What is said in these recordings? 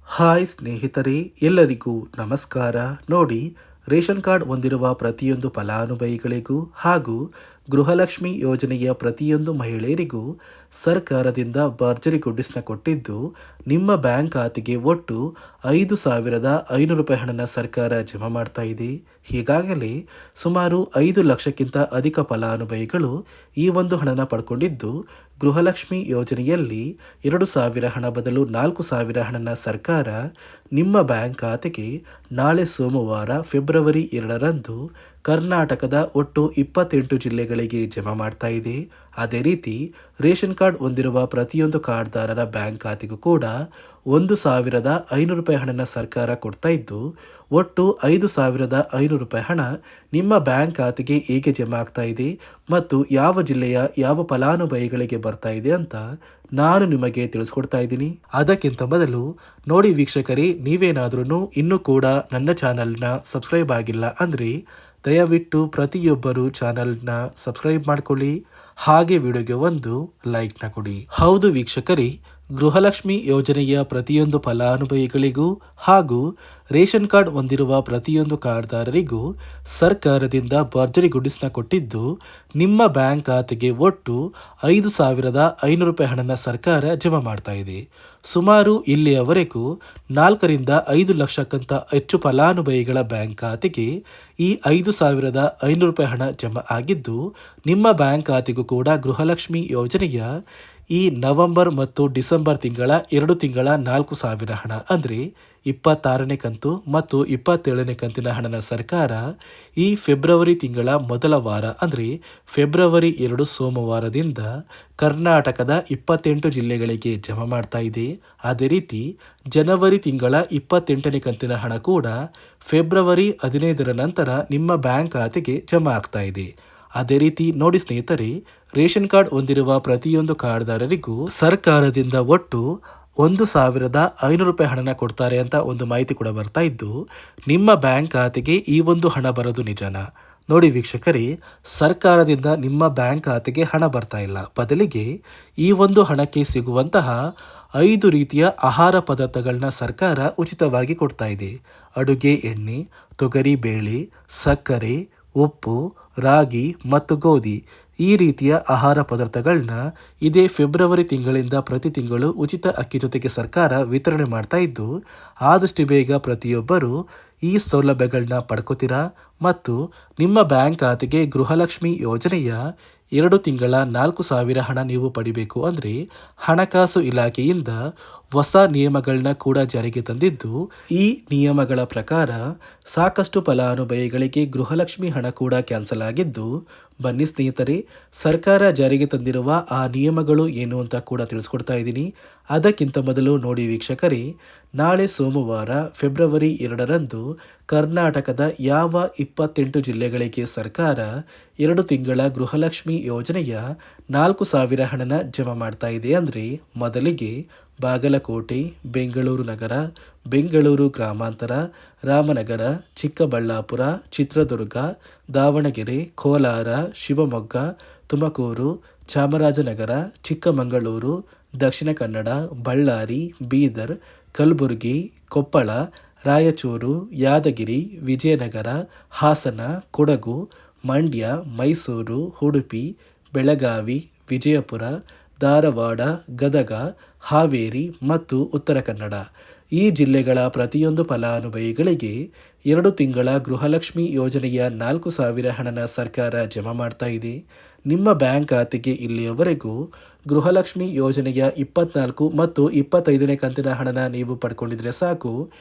Hi ಸ್ನೇಹಿತರೆ, ಎಲ್ಲರಿಗೂ ನಮಸ್ಕಾರ. ನೋಡಿ, ರೇಷನ್ ಕಾರ್ಡ್ ಹೊಂದಿರುವ ಪ್ರತಿಯೊಂದು ಫಲಾನುಭವಿಗಳಿಗೂ ಹಾಗೂ ಗೃಹಲಕ್ಷ್ಮಿ ಯೋಜನೆಯ ಪ್ರತಿಯೊಂದು ಮಹಿಳೆಯರಿಗೂ ಸರ್ಕಾರದಿಂದ ಭರ್ಜರಿ ಗುಡ್ಡಿಸ್ನ ಕೊಟ್ಟಿದ್ದು, ನಿಮ್ಮ ಬ್ಯಾಂಕ್ ಖಾತೆಗೆ ಒಟ್ಟು 5,500 ರೂಪಾಯಿ ಹಣನ ಸರ್ಕಾರ ಜಮಾ ಮಾಡ್ತಾ ಇದೆ. ಈಗಾಗಲೇ ಸುಮಾರು 5 ಲಕ್ಷಕ್ಕಿಂತ ಅಧಿಕ ಫಲಾನುಭವಿಗಳು ಈ ಒಂದು ಹಣನ ಪಡ್ಕೊಂಡಿದ್ದು, ಗೃಹಲಕ್ಷ್ಮಿ ಯೋಜನೆಯಲ್ಲಿ 2,000 ಹಣ ಬದಲು 4,000 ಹಣನ ಸರ್ಕಾರ ನಿಮ್ಮ ಬ್ಯಾಂಕ್ ಖಾತೆಗೆ ನಾಳೆ ಸೋಮವಾರ ಫೆಬ್ರವರಿ 2ರಂದು ಕರ್ನಾಟಕದ ಒಟ್ಟು 28 ಜಿಲ್ಲೆಗಳಿಗೆ ಜಮಾ ಮಾಡ್ತಾ ಇದೆ. ಅದೇ ರೀತಿ ರೇಷನ್ ಕಾರ್ಡ್ ಹೊಂದಿರುವ ಪ್ರತಿಯೊಂದು ಕಾರ್ಡ್ದಾರರ ಬ್ಯಾಂಕ್ ಖಾತೆಗೂ ಕೂಡ 1,500 ರೂಪಾಯಿ ಹಣನ ಸರ್ಕಾರ ಕೊಡ್ತಾ ಇದ್ದು, ಒಟ್ಟು 5,500 ರೂಪಾಯಿ ಹಣ ನಿಮ್ಮ ಬ್ಯಾಂಕ್ ಖಾತೆಗೆ ಹೇಗೆ ಜಮಾ ಆಗ್ತಾ ಇದೆ ಮತ್ತು ಯಾವ ಜಿಲ್ಲೆಯ ಯಾವ ಫಲಾನುಭವಿಗಳಿಗೆ ಬರ್ತಾ ಇದೆ ಅಂತ ನಾನು ನಿಮಗೆ ತಿಳಿಸ್ಕೊಡ್ತಾ ಇದ್ದೀನಿ. ಅದಕ್ಕಿಂತ ಮೊದಲು ನೋಡಿ ವೀಕ್ಷಕರೇ, ನೀವೇನಾದ್ರೂ ಇನ್ನೂ ಕೂಡ ನನ್ನ ಚಾನಲ್ನ ಸಬ್ಸ್ಕ್ರೈಬ್ ಆಗಿಲ್ಲ ಅಂದರೆ ದಯವಿಟ್ಟು ಪ್ರತಿಯೊಬ್ಬರು ಚಾನಲ್ನ ಸಬ್ಸ್ಕ್ರೈಬ್ ಮಾಡ್ಕೊಳ್ಳಿ, ಹಾಗೆ ವಿಡಿಯೋಗೆ ಒಂದು ಲೈಕ್ನ ಕೊಡಿ. ಹೌದು ವೀಕ್ಷಕರೇ, ಗೃಹಲಕ್ಷ್ಮಿ ಯೋಜನೆಯ ಪ್ರತಿಯೊಂದು ಫಲಾನುಭವಿಗಳಿಗೂ ಹಾಗೂ ರೇಷನ್ ಕಾರ್ಡ್ ಹೊಂದಿರುವ ಪ್ರತಿಯೊಂದು ಕಾರ್ಡ್ದಾರರಿಗೂ ಸರ್ಕಾರದಿಂದ ಭರ್ಜರಿ ಗುಡ್ಡಿಸ್ನ ಕೊಟ್ಟಿದ್ದು, ನಿಮ್ಮ ಬ್ಯಾಂಕ್ ಖಾತೆಗೆ ಒಟ್ಟು 5,500 ರೂಪಾಯಿ ಹಣನ ಸರ್ಕಾರ ಜಮಾ ಮಾಡ್ತಾ ಇದೆ. ಸುಮಾರು ಇಲ್ಲಿಯವರೆಗೂ 4ರಿಂದ 5 ಲಕ್ಷಕ್ಕಿಂತ ಹೆಚ್ಚು ಫಲಾನುಭವಿಗಳ ಬ್ಯಾಂಕ್ ಖಾತೆಗೆ ಈ 5,500 ರೂಪಾಯಿ ಹಣ ಜಮಾ ಆಗಿದ್ದು, ನಿಮ್ಮ ಬ್ಯಾಂಕ್ ಖಾತೆಗೂ ಕೂಡ ಗೃಹಲಕ್ಷ್ಮಿ ಯೋಜನೆಯ ಈ ನವೆಂಬರ್ ಮತ್ತು ಡಿಸೆಂಬರ್ ತಿಂಗಳ 2 ತಿಂಗಳ 4,000 ಹಣ ಅಂದರೆ 26ನೇ ಕಂತು ಮತ್ತು 27ನೇ ಕಂತಿನ ಹಣನ ಸರ್ಕಾರ ಈ ಫೆಬ್ರವರಿ ತಿಂಗಳ ಮೊದಲ ವಾರ ಅಂದರೆ ಫೆಬ್ರವರಿ 2 ಸೋಮವಾರದಿಂದ ಕರ್ನಾಟಕದ 28 ಜಿಲ್ಲೆಗಳಿಗೆ ಜಮಾ ಮಾಡ್ತಾ ಇದೆ. ಅದೇ ರೀತಿ ಜನವರಿ ತಿಂಗಳ 28ನೇ ಕಂತಿನ ಹಣ ಕೂಡ ಫೆಬ್ರವರಿ 15ರ ನಂತರ ನಿಮ್ಮ ಬ್ಯಾಂಕ್ ಖಾತೆಗೆ ಜಮಾ ಆಗ್ತಾ ಇದೆ. ಅದೇ ರೀತಿ ನೋಡಿ ಸ್ನೇಹಿತರೆ, ರೇಷನ್ ಕಾರ್ಡ್ ಹೊಂದಿರುವ ಪ್ರತಿಯೊಂದು ಕಾರ್ಡ್ದಾರರಿಗೂ ಸರ್ಕಾರದಿಂದ ಒಟ್ಟು 1,500 ರೂಪಾಯಿ ಹಣನ ಕೊಡ್ತಾರೆ ಅಂತ ಒಂದು ಮಾಹಿತಿ ಕೂಡ ಬರ್ತಾ ಇದ್ದು, ನಿಮ್ಮ ಬ್ಯಾಂಕ್ ಖಾತೆಗೆ ಈ ಒಂದು ಹಣ ಬರೋದು ನಿಜನಾ? ನೋಡಿ ವೀಕ್ಷಕರೇ, ಸರ್ಕಾರದಿಂದ ನಿಮ್ಮ ಬ್ಯಾಂಕ್ ಖಾತೆಗೆ ಹಣ ಬರ್ತಾ ಇಲ್ಲ, ಬದಲಿಗೆ ಈ ಒಂದು ಹಣಕ್ಕೆ ಸಿಗುವಂತಹ 5 ರೀತಿಯ ಆಹಾರ ಪದಾರ್ಥಗಳನ್ನ ಸರ್ಕಾರ ಉಚಿತವಾಗಿ ಕೊಡ್ತಾ ಇದೆ. ಅಡುಗೆ ಎಣ್ಣೆ, ತೊಗರಿ ಬೇಳೆ, ಸಕ್ಕರೆ, ಉಪ್ಪು, ರಾಗಿ ಮತ್ತು ಗೋಧಿ ಈ ರೀತಿಯ ಆಹಾರ ಪದಾರ್ಥಗಳನ್ನ ಇದೇ ಫೆಬ್ರವರಿ ತಿಂಗಳಿಂದ ಪ್ರತಿ ತಿಂಗಳು ಉಚಿತ ಅಕ್ಕಿ ಜೊತೆಗೆ ಸರ್ಕಾರ ವಿತರಣೆ ಮಾಡ್ತಾ ಇದ್ದು, ಆದಷ್ಟು ಬೇಗ ಪ್ರತಿಯೊಬ್ಬರು ಈ ಸೌಲಭ್ಯಗಳನ್ನ ಪಡ್ಕೋತೀರಾ ಮತ್ತು ನಿಮ್ಮ ಬ್ಯಾಂಕ್ ಖಾತೆಗೆ ಗೃಹಲಕ್ಷ್ಮಿ ಯೋಜನೆಯ 2 ತಿಂಗಳ 4,000 ಹಣ ನೀವು ಪಡಿಬೇಕು ಅಂದರೆ ಹಣಕಾಸು ಇಲಾಖೆಯಿಂದ ಹೊಸ ನಿಯಮಗಳನ್ನ ಕೂಡ ಜಾರಿಗೆ ತಂದಿದ್ದು, ಈ ನಿಯಮಗಳ ಪ್ರಕಾರ ಸಾಕಷ್ಟು ಫಲಾನುಭವಿಗಳಿಗೆ ಗೃಹಲಕ್ಷ್ಮಿ ಹಣ ಕೂಡ ಕ್ಯಾನ್ಸಲ್ ಆಗಿದ್ದು, ಬನ್ನಿ ಸ್ನೇಹಿತರೆ, ಸರ್ಕಾರ ಜಾರಿಗೆ ತಂದಿರುವ ಆ ನಿಯಮಗಳು ಏನು ಅಂತ ಕೂಡ ತಿಳಿಸ್ಕೊಡ್ತಾ ಇದ್ದೀನಿ. ಅದಕ್ಕಿಂತ ಮೊದಲು ನೋಡಿ ವೀಕ್ಷಕರೇ, ನಾಳೆ ಸೋಮವಾರ ಫೆಬ್ರವರಿ 2ರಂದು ಕರ್ನಾಟಕದ ಯಾವ 28 ಜಿಲ್ಲೆಗಳಿಗೆ ಸರ್ಕಾರ 2 ತಿಂಗಳ ಗೃಹಲಕ್ಷ್ಮಿ ಯೋಜನೆಯ 4,000 ಹಣನ ಜಮಾ ಮಾಡ್ತಾ ಇದೆ ಅಂದರೆ, ಮೊದಲಿಗೆ ಬಾಗಲಕೋಟೆ, ಬೆಂಗಳೂರು ನಗರ, ಬೆಂಗಳೂರು ಗ್ರಾಮಾಂತರ, ರಾಮನಗರ, ಚಿಕ್ಕಬಳ್ಳಾಪುರ, ಚಿತ್ರದುರ್ಗ, ದಾವಣಗೆರೆ, ಕೋಲಾರ, ಶಿವಮೊಗ್ಗ, ತುಮಕೂರು, ಚಾಮರಾಜನಗರ, ಚಿಕ್ಕಮಗಳೂರು, ದಕ್ಷಿಣ ಕನ್ನಡ, ಬಳ್ಳಾರಿ, ಬೀದರ್, ಕಲಬುರಗಿ, ಕೊಪ್ಪಳ, ರಾಯಚೂರು, ಯಾದಗಿರಿ, ವಿಜಯನಗರ, ಹಾಸನ, ಕೊಡಗು, ಮಂಡ್ಯ, ಮೈಸೂರು, ಉಡುಪಿ, ಬೆಳಗಾವಿ, ವಿಜಯಪುರ, ಧಾರವಾಡ, ಗದಗ, ಹಾವೇರಿ ಮತ್ತು ಉತ್ತರ ಕನ್ನಡ ಈ ಜಿಲ್ಲೆಗಳ ಪ್ರತಿಯೊಂದು ಫಲಾನುಭವಿಗಳಿಗೆ 2 ತಿಂಗಳ ಗೃಹಲಕ್ಷ್ಮಿ ಯೋಜನೆಯ 4,000 ಹಣನ ಸರ್ಕಾರ ಜಮಾ ಮಾಡ್ತಾ ಇದೆ. ನಿಮ್ಮ ಬ್ಯಾಂಕ್ ಖಾತೆಗೆ ಇಲ್ಲಿಯವರೆಗೂ ಗೃಹಲಕ್ಷ್ಮಿ ಯೋಜನೆಯ 24 ಮತ್ತು 25ನೇ ಕಂತಿನ ಹಣನ ನೀವು ಪಡ್ಕೊಂಡಿದ್ರೆ ಸಾಕು,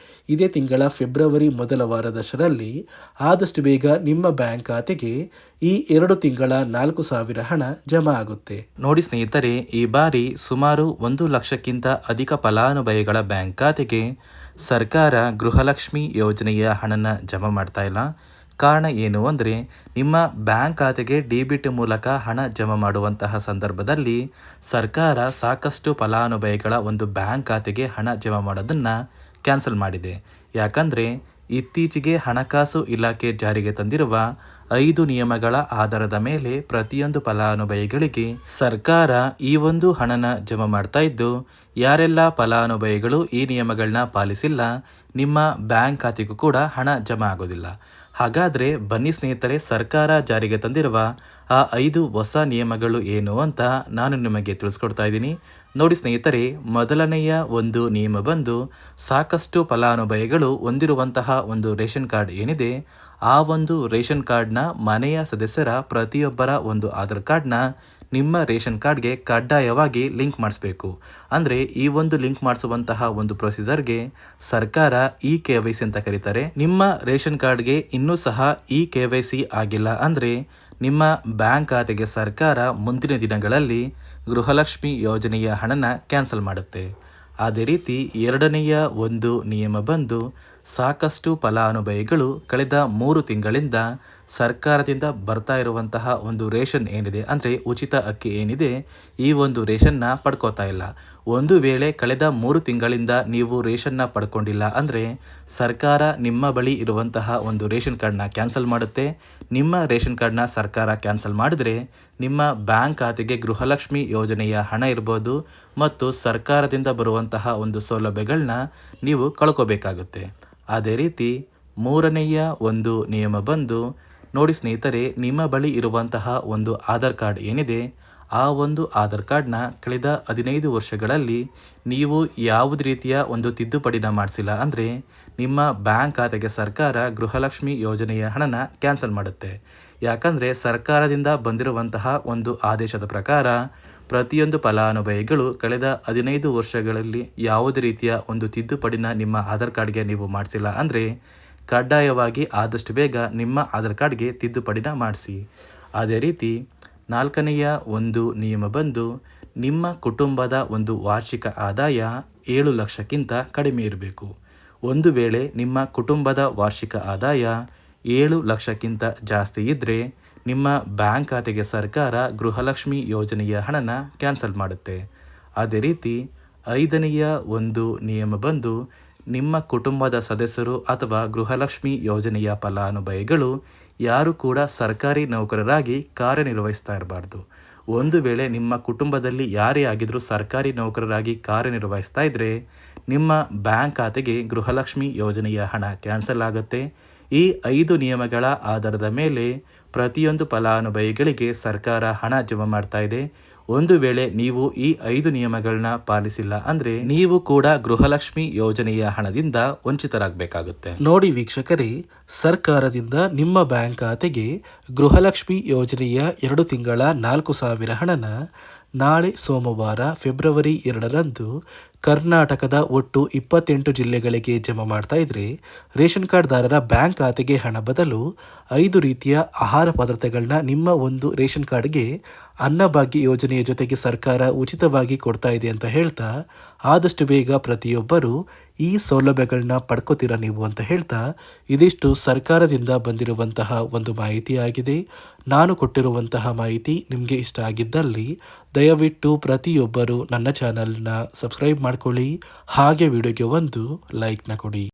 ಇದೇ ತಿಂಗಳ ಫೆಬ್ರವರಿ ಮೊದಲ ವಾರದಷ್ಟರಲ್ಲಿ ಆದಷ್ಟು ಬೇಗ ನಿಮ್ಮ ಬ್ಯಾಂಕ್ ಖಾತೆಗೆ ಈ 2 ತಿಂಗಳ 4,000 ಹಣ ಜಮಾ ಆಗುತ್ತೆ. ನೋಡಿ ಸ್ನೇಹಿತರೆ, ಈ ಬಾರಿ ಸುಮಾರು 1 ಲಕ್ಷಕ್ಕಿಂತ ಅಧಿಕ ಫಲಾನುಭವಿಗಳ ಬ್ಯಾಂಕ್ ಖಾತೆಗೆ ಸರ್ಕಾರ ಗೃಹಲಕ್ಷ್ಮಿ ಯೋಜನೆಯ ಹಣನ ಜಮಾ ಮಾಡ್ತಾ ಇಲ್ಲ. ಕಾರಣ ಏನು ಅಂದರೆ, ನಿಮ್ಮ ಬ್ಯಾಂಕ್ ಖಾತೆಗೆ ಡೆಬಿಟ್ ಮೂಲಕ ಹಣ ಜಮಾ ಮಾಡುವಂತಹ ಸಂದರ್ಭದಲ್ಲಿ ಸರ್ಕಾರ ಸಾಕಷ್ಟು ಫಲಾನುಭವಿಗಳ ಒಂದು ಬ್ಯಾಂಕ್ ಖಾತೆಗೆ ಹಣ ಜಮಾ ಮಾಡೋದನ್ನು ಕ್ಯಾನ್ಸಲ್ ಮಾಡಿದೆ. ಯಾಕಂದರೆ ಇತ್ತೀಚೆಗೆ ಹಣಕಾಸು ಇಲಾಖೆ ಜಾರಿಗೆ ತಂದಿರುವ 5 ನಿಯಮಗಳ ಆಧಾರದ ಮೇಲೆ ಪ್ರತಿಯೊಂದು ಫಲಾನುಭವಿಗಳಿಗೆ ಸರ್ಕಾರ ಈ ಒಂದು ಹಣನ ಜಮಾ ಮಾಡ್ತಾ ಇದ್ದು, ಯಾರೆಲ್ಲ ಫಲಾನುಭವಿಗಳು ಈ ನಿಯಮಗಳನ್ನ ಪಾಲಿಸಿಲ್ಲ, ನಿಮ್ಮ ಬ್ಯಾಂಕ್ ಖಾತೆಗೂ ಕೂಡ ಹಣ ಜಮಾ ಆಗೋದಿಲ್ಲ. ಹಾಗಾದರೆ ಬನ್ನಿ ಸ್ನೇಹಿತರೆ, ಸರ್ಕಾರ ಜಾರಿಗೆ ತಂದಿರುವ ಆ 5 ಹೊಸ ನಿಯಮಗಳು ಏನು ಅಂತ ನಾನು ನಿಮಗೆ ತಿಳಿಸ್ಕೊಡ್ತಾ ಇದ್ದೀನಿ. ನೋಡಿ ಸ್ನೇಹಿತರೆ, ಮೊದಲನೆಯ ಒಂದು ನಿಯಮ ಬಂದು, ಸಾಕಷ್ಟು ಫಲಾನುಭವಿಗಳು ಹೊಂದಿರುವಂತಹ ಒಂದು ರೇಷನ್ ಕಾರ್ಡ್ ಏನಿದೆ, ಆ ಒಂದು ರೇಷನ್ ಕಾರ್ಡ್ನ ಮನೆಯ ಸದಸ್ಯರ ಪ್ರತಿಯೊಬ್ಬರ ಒಂದು ಆಧಾರ್ ಕಾರ್ಡ್ನ ನಿಮ್ಮ ರೇಷನ್ ಕಾರ್ಡ್ಗೆ ಕಡ್ಡಾಯವಾಗಿ ಲಿಂಕ್ ಮಾಡಿಸ್ಬೇಕು. ಅಂದರೆ ಈ ಒಂದು ಲಿಂಕ್ ಮಾಡಿಸುವಂತಹ ಒಂದು ಪ್ರೊಸೀಜರ್ಗೆ ಸರ್ಕಾರ KYC ಅಂತ ಕರೀತಾರೆ. ನಿಮ್ಮ ರೇಷನ್ ಕಾರ್ಡ್ಗೆ ಇನ್ನೂ ಸಹ KYC ಆಗಿಲ್ಲ ಅಂದರೆ ನಿಮ್ಮ ಬ್ಯಾಂಕ್ ಖಾತೆಗೆ ಸರ್ಕಾರ ಮುಂದಿನ ದಿನಗಳಲ್ಲಿ ಗೃಹಲಕ್ಷ್ಮಿ ಯೋಜನೆಯ ಹಣನ ಕ್ಯಾನ್ಸಲ್ ಮಾಡುತ್ತೆ. ಅದೇ ರೀತಿ ಎರಡನೆಯ ಒಂದು ನಿಯಮ ಬಂದು, ಸಾಕಷ್ಟು ಫಲಾನುಭವಿಗಳು ಕಳೆದ 3 ತಿಂಗಳಿಂದ ಸರ್ಕಾರದಿಂದ ಬರ್ತಾ ಇರುವಂತಹ ಒಂದು ರೇಷನ್ ಏನಿದೆ, ಅಂದರೆ ಉಚಿತ ಅಕ್ಕಿ ಏನಿದೆ, ಈ ಒಂದು ರೇಷನ್ನ ಪಡ್ಕೋತಾ ಇಲ್ಲ. ಒಂದು ವೇಳೆ ಕಳೆದ 3 ತಿಂಗಳಿಂದ ನೀವು ರೇಷನ್ನ ಪಡ್ಕೊಂಡಿಲ್ಲ ಅಂದರೆ ಸರ್ಕಾರ ನಿಮ್ಮ ಬಳಿ ಇರುವಂತಹ ಒಂದು ರೇಷನ್ ಕಾರ್ಡ್ನ ಕ್ಯಾನ್ಸಲ್ ಮಾಡುತ್ತೆ. ನಿಮ್ಮ ರೇಷನ್ ಕಾರ್ಡ್ನ ಸರ್ಕಾರ ಕ್ಯಾನ್ಸಲ್ ಮಾಡಿದ್ರೆ ನಿಮ್ಮ ಬ್ಯಾಂಕ್ ಖಾತೆಗೆ ಗೃಹಲಕ್ಷ್ಮಿ ಯೋಜನೆಯ ಹಣ ಇರ್ಬೋದು ಮತ್ತು ಸರ್ಕಾರದಿಂದ ಬರುವಂತಹ ಒಂದು ಸೌಲಭ್ಯಗಳನ್ನ ನೀವು ಕಳ್ಕೋಬೇಕಾಗುತ್ತೆ. ಅದೇ ರೀತಿ ಮೂರನೆಯ ಒಂದು ನಿಯಮ ಬಂದು, ನೋಡಿ ಸ್ನೇಹಿತರೆ, ನಿಮ್ಮ ಬಳಿ ಇರುವಂತಹ ಒಂದು ಆಧಾರ್ ಕಾರ್ಡ್ ಏನಿದೆ, ಆ ಒಂದು ಆಧಾರ್ ಕಾರ್ಡ್ನ ಕಳೆದ 15 ವರ್ಷಗಳಲ್ಲಿ ನೀವು ಯಾವುದೇ ರೀತಿಯ ಒಂದು ತಿದ್ದುಪಡಿನ ಮಾಡಿಸಿಲ್ಲ ಅಂದರೆ ನಿಮ್ಮ ಬ್ಯಾಂಕ್ ಖಾತೆಗೆ ಸರ್ಕಾರ ಗೃಹಲಕ್ಷ್ಮಿ ಯೋಜನೆಯ ಹಣನ ಕ್ಯಾನ್ಸಲ್ ಮಾಡುತ್ತೆ. ಯಾಕಂದರೆ ಸರ್ಕಾರದಿಂದ ಬಂದಿರುವಂತಹ ಒಂದು ಆದೇಶದ ಪ್ರಕಾರ ಪ್ರತಿಯೊಂದು ಫಲಾನುಭವಿಗಳು ಕಳೆದ 15 ವರ್ಷಗಳಲ್ಲಿ ಯಾವುದೇ ರೀತಿಯ ಒಂದು ತಿದ್ದುಪಡಿನ ನಿಮ್ಮ ಆಧಾರ್ ಕಾರ್ಡ್ಗೆ ನೀವು ಮಾಡಿಸಿಲ್ಲ ಅಂದರೆ ಕಡ್ಡಾಯವಾಗಿ ಆದಷ್ಟು ಬೇಗ ನಿಮ್ಮ ಆಧಾರ್ ಕಾರ್ಡ್ಗೆ ತಿದ್ದುಪಡಿನ ಮಾಡಿಸಿ. ಅದೇ ರೀತಿ ನಾಲ್ಕನೆಯ ಒಂದು ನಿಯಮ ಬಂದು, ನಿಮ್ಮ ಕುಟುಂಬದ ಒಂದು ವಾರ್ಷಿಕ ಆದಾಯ 7 ಲಕ್ಷಕ್ಕಿಂತ ಕಡಿಮೆ ಇರಬೇಕು. ಒಂದು ವೇಳೆ ನಿಮ್ಮ ಕುಟುಂಬದ ವಾರ್ಷಿಕ ಆದಾಯ 7 ಲಕ್ಷಕ್ಕಿಂತ ಜಾಸ್ತಿ ಇದ್ದರೆ ನಿಮ್ಮ ಬ್ಯಾಂಕ್ ಖಾತೆಗೆ ಸರ್ಕಾರ ಗೃಹಲಕ್ಷ್ಮಿ ಯೋಜನೆಯ ಹಣನ ಕ್ಯಾನ್ಸಲ್ ಮಾಡುತ್ತೆ. ಅದೇ ರೀತಿ ಐದನೆಯ ಒಂದು ನಿಯಮ ಬಂದು, ನಿಮ್ಮ ಕುಟುಂಬದ ಸದಸ್ಯರು ಅಥವಾ ಗೃಹಲಕ್ಷ್ಮಿ ಯೋಜನೆಯ ಫಲಾನುಭವಿಗಳು ಯಾರು ಕೂಡ ಸರ್ಕಾರಿ ನೌಕರರಾಗಿ ಕಾರ್ಯನಿರ್ವಹಿಸ್ತಾ ಇರಬಾರ್ದು. ಒಂದು ವೇಳೆ ನಿಮ್ಮ ಕುಟುಂಬದಲ್ಲಿ ಯಾರೇ ಆಗಿದ್ರೂ ಸರ್ಕಾರಿ ನೌಕರರಾಗಿ ಕಾರ್ಯನಿರ್ವಹಿಸ್ತಾ ಇದ್ದರೆ ನಿಮ್ಮ ಬ್ಯಾಂಕ್ ಖಾತೆಗೆ ಗೃಹಲಕ್ಷ್ಮಿ ಯೋಜನೆಯ ಹಣ ಕ್ಯಾನ್ಸಲ್ ಆಗುತ್ತೆ. ಈ 5 ನಿಯಮಗಳ ಆಧಾರದ ಮೇಲೆ ಪ್ರತಿಯೊಂದು ಫಲಾನುಭವಿಗಳಿಗೆ ಸರ್ಕಾರ ಹಣ ಜಮಾ ಮಾಡ್ತಾ ಇದೆ. ಒಂದು ವೇಳೆ ನೀವು ಈ 5 ನಿಯಮಗಳನ್ನ ಪಾಲಿಸಿಲ್ಲ ಅಂದರೆ ನೀವು ಕೂಡ ಗೃಹಲಕ್ಷ್ಮಿ ಯೋಜನೆಯ ಹಣದಿಂದ ವಂಚಿತರಾಗಬೇಕಾಗುತ್ತೆ. ನೋಡಿ ವೀಕ್ಷಕರೇ, ಸರ್ಕಾರದಿಂದ ನಿಮ್ಮ ಬ್ಯಾಂಕ್ ಖಾತೆಗೆ ಗೃಹಲಕ್ಷ್ಮಿ ಯೋಜನೆಯ 2 ತಿಂಗಳ 4,000 ಹಣನ ನಾಳೆ ಸೋಮವಾರ ಫೆಬ್ರವರಿ 2ರಂದು ಕರ್ನಾಟಕದ ಒಟ್ಟು 28 ಜಿಲ್ಲೆಗಳಿಗೆ ಜಮಾ ಮಾಡ್ತಾ ಇದ್ರೆ, ರೇಷನ್ ಕಾರ್ಡ್ದಾರರ ಬ್ಯಾಂಕ್ ಖಾತೆಗೆ ಹಣ ಬದಲು 5 ರೀತಿಯ ಆಹಾರ ಪದಾರ್ಥಗಳನ್ನ ನಿಮ್ಮ ಒಂದು ರೇಷನ್ ಕಾರ್ಡ್ಗೆ ಅನ್ನಭಾಗ್ಯ ಯೋಜನೆಯ ಜೊತೆಗೆ ಸರ್ಕಾರ ಉಚಿತವಾಗಿ ಕೊಡ್ತಾ ಇದೆ ಅಂತ ಹೇಳ್ತಾ, ಆದಷ್ಟು ಬೇಗ ಪ್ರತಿಯೊಬ್ಬರು ಈ ಸೌಲಭ್ಯಗಳನ್ನ ಪಡ್ಕೋತೀರ ನೀವು ಅಂತ ಹೇಳ್ತಾ, ಇದಿಷ್ಟು ಸರ್ಕಾರದಿಂದ ಬಂದಿರುವಂತಹ ಒಂದು ಮಾಹಿತಿಯಾಗಿದೆ. ನಾನು ಕೊಟ್ಟಿರುವಂತಹ ಮಾಹಿತಿ ನಿಮಗೆ ಇಷ್ಟ ಆಗಿದ್ದಲ್ಲಿ ದಯವಿಟ್ಟು ಪ್ರತಿಯೊಬ್ಬರು ನನ್ನ ಚಾನಲ್ನ ಸಬ್ಸ್ಕ್ರೈಬ್ ಮಾಡ್ಕೊಳ್ಳಿ, ಹಾಗೆ ವಿಡಿಯೋಗೆ ಒಂದು ಲೈಕ್ನ ಕೊಡಿ.